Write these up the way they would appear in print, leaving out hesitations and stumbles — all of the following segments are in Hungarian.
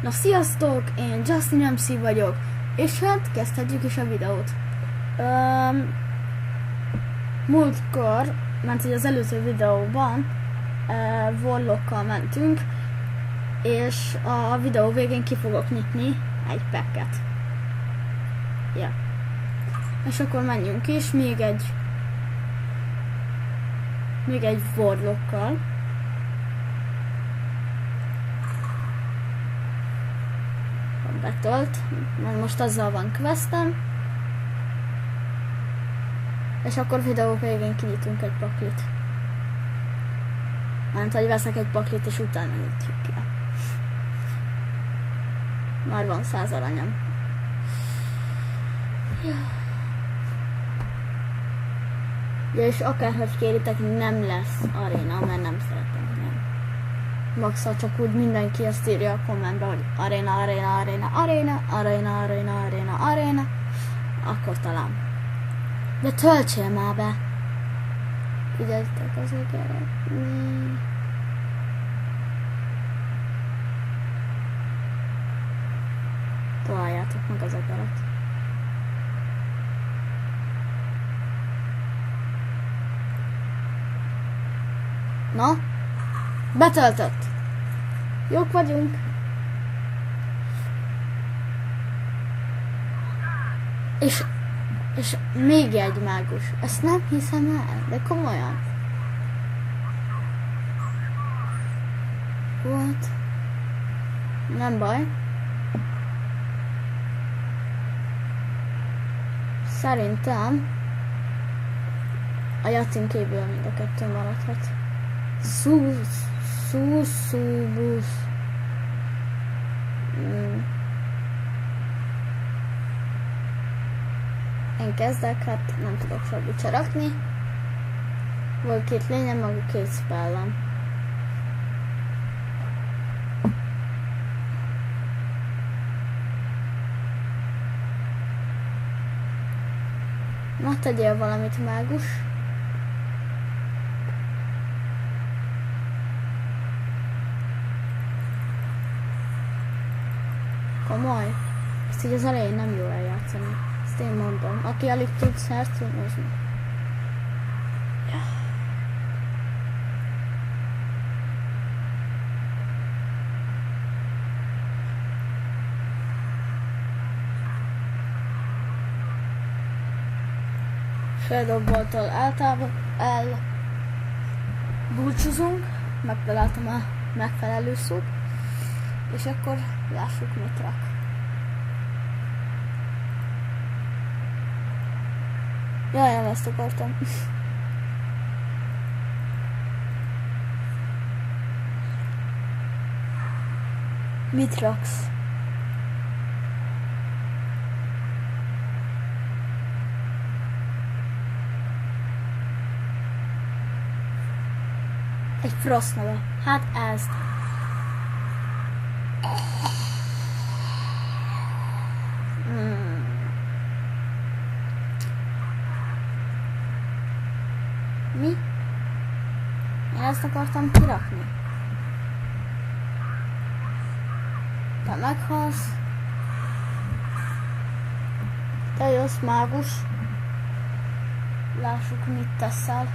Na sziasztok, én Justin MC vagyok, és hát kezdhetjük is a videót. Múltkor, mert hogy az előző videóban Warlockkal mentünk, és a videó végén ki fogok nyitni egy packet. Ja. És akkor menjünk is, még egy Warlockkal. Betölt, mert most azzal van questem. És akkor videó végén kinyitunk egy paklit. Mert hogy veszek egy paklit és utána nyitjuk ki. Már van 100 aranyam. Ja, és akárhogy kéritek, nem lesz aréna, mert nem szeretem. Max, csak úgy mindenki azt írja a kommentbe, hogy aréna, akkor talán. De töltsél már be! Figyeljetek az egeret. Találjátok meg az egeret. Na? Betöltött! Jók vagyunk! És még egy mágus. Ezt nem hiszem el, de komolyan. What? Nem baj. Szerintem a Jacin kívül mind a kettő maradhat. Susubusz. Én kezdek, hát nem tudok semmit se rakni. Volt 2 lényem, meg 2 spellem. Na, tegyél valamit, mágus. Komoly. Ezt így az elején nem jó eljátszani. Ezt én mondom. Aki alig tud szertőnözni. Shadow Ball-tól elbúcsúzunk. Megtaláltam a megfelelő szót. És akkor lássuk, mit rak. Jaj, nem ezt akartam. Mit raksz? Egy Frost neve. Hát ezt. Mi? Én ezt akartam kirakni. Te meghalsz. Te jössz, mágus. Lássuk, mit teszel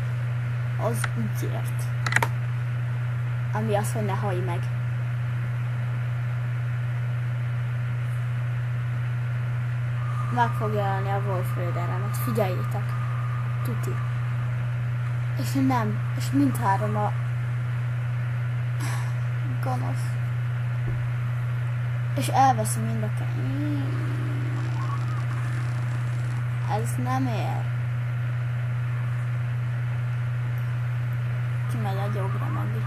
az ügyért. Ami az, hogy ne hallj meg. Meg fogja ölni a Wolf Raideremet. Figyeljétek. Tuti. És nem. És mindhárom a gonosz. És elveszi mind a kettő. Ez nem ér. Kimegy a jobbra Magi.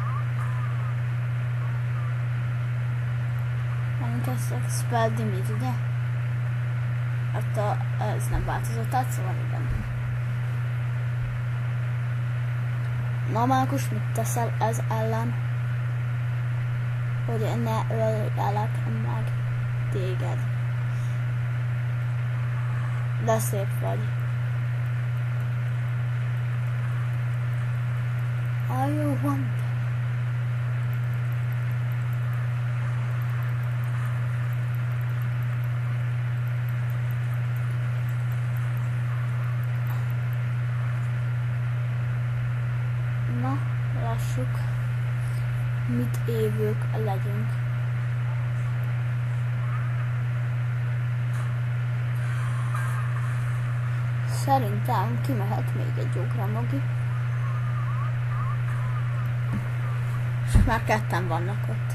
Nem kezdtek spell damage, ugye? Hát ez nem változott át, szóval igen. Na mágus, mit teszel ez ellen? Hogy ne öljelek meg téged. De szép vagy. Are you wanted? évők legyünk. Szerintem kimehet még egy ugramogi. És már ketten vannak ott.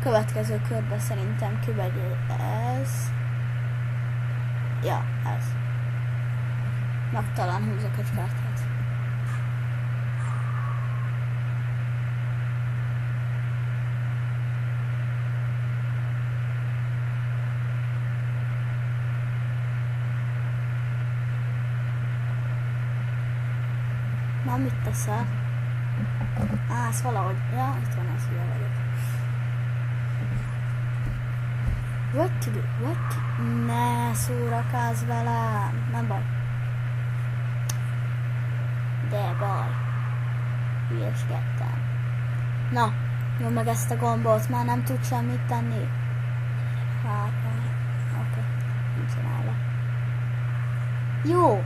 Következő körben szerintem kimegy ez. Ja, ez. Meg talán húzok egy kártyát. Na, mit teszel? Ez valahogy... Ja, itt van az, hülye vagyok. What to do? What? Ne szórakozz velem! Nem baj. De baj. Hülyeskedtem. Na, jó meg ezt a gombot, már nem tud semmit tenni. Hát, oké. Nem csinálja. Jó.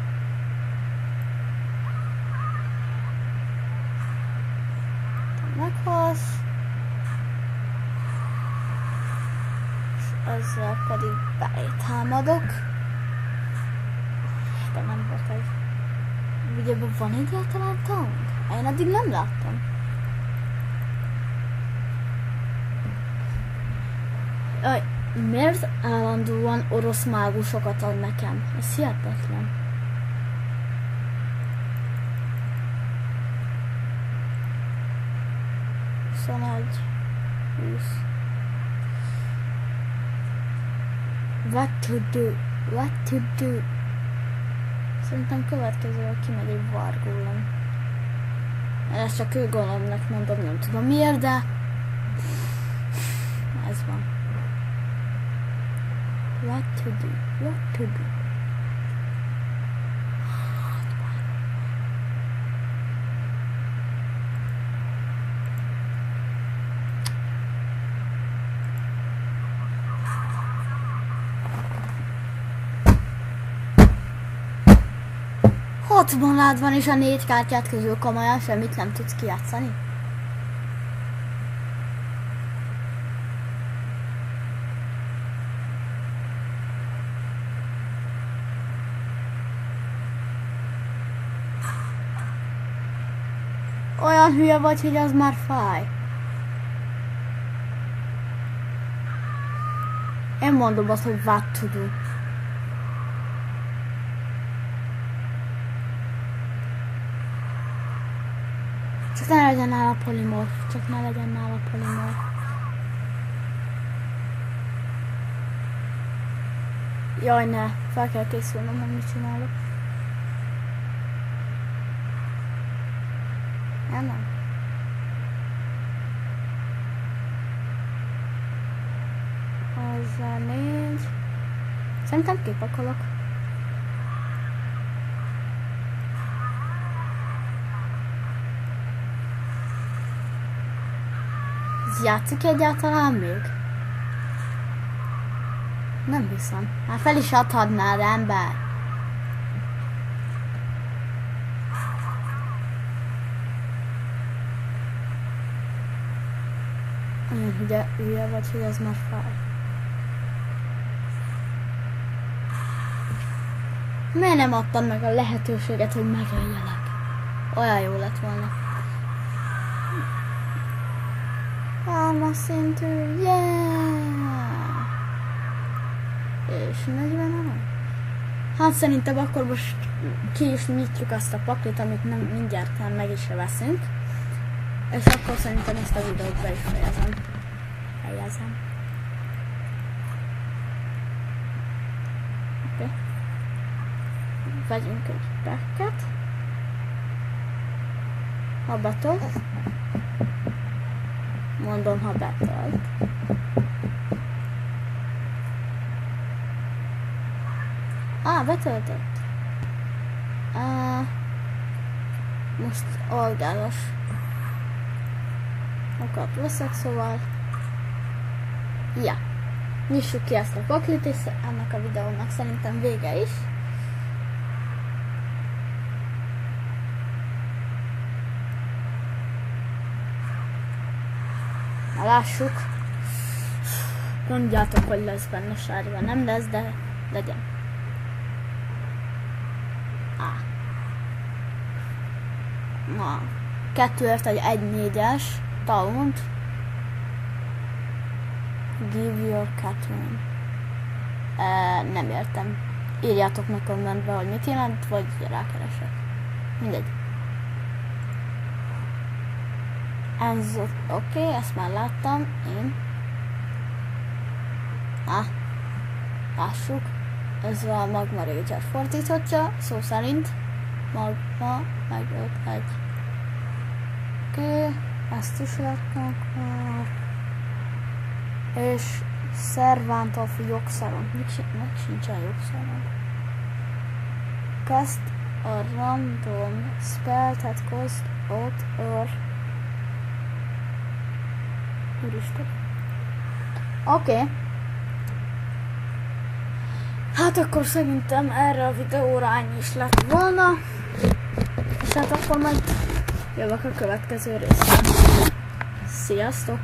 Meghoz. És ezzel pedig betámadok. De nem volt egy... Ugye van egyáltalán tank? Én addig nem láttam. Jaj, miért állandóan orosz mágusokat ad nekem? Ez hihetetlen. Egy 20. What to do? What to do? Szerintem következővel kimegy egy vargólom. Ezt csak ő golomnak mondom, nem tudom miért, de ez van. What to do? What to do? Hatban lád van, és a 4 kártyát közül komolyan semmit nem tudsz kijátszani. Olyan hülye vagy, hogy az már fáj. Én mondom azt, hogy what to do. Csak ne legyen nála polimorf, csak ne legyen nála polimorf. Jaj, ne, fel kell készülnöm, hogy mit csinálok. Nem. Hozzá 4. Szerintem kipakolok. Játszik egyáltalán még? Nem hiszem. Hát fel is adhatnád, ember. Olyan hülye vagy, hogy ez már fáj. Miért nem adtam meg a lehetőséget, hogy megöljelek? Olyan jó lett volna. Hármas szintű, yeah! És 40 van? Hát szerintem akkor most ki is nyitjuk azt a paklit, amit nem mindjárt meg is veszünk. És akkor szerintem ezt a videót be is fejezem. Oké. Vegyünk egy packet. Ha betölt. Mondom, ha betölt. Betöltött. Most oldalos. Akkor veszek, szóval. Ja. Nyissuk ki ezt a paklit, és ennek a videónak szerintem vége is. Lássuk. Mondjátok, hogy lesz benne sárga. Nem lesz, de legyen. Na, 2-ért egy 1-4-es taunt. Give your Catherine. Nem értem. Írjátok meg kommentbe, hogy mit jelent, vagy rákeresek. Mindegy. Ez oké, ezt már láttam. Én. Lássuk. Ez a Magma Rager fordíthatja, szó szerint. Magma, meg 5-1. Oké, ezt is látnak már. És Servant of Jogszeron. Meg sincsen jogszeron. Cast a random spell that cost 5 or... Úristen. Oké. Hát akkor szerintem erre a videóra ennyi is lett volna. És hát akkor majd jövök a következő részre. Sziasztok!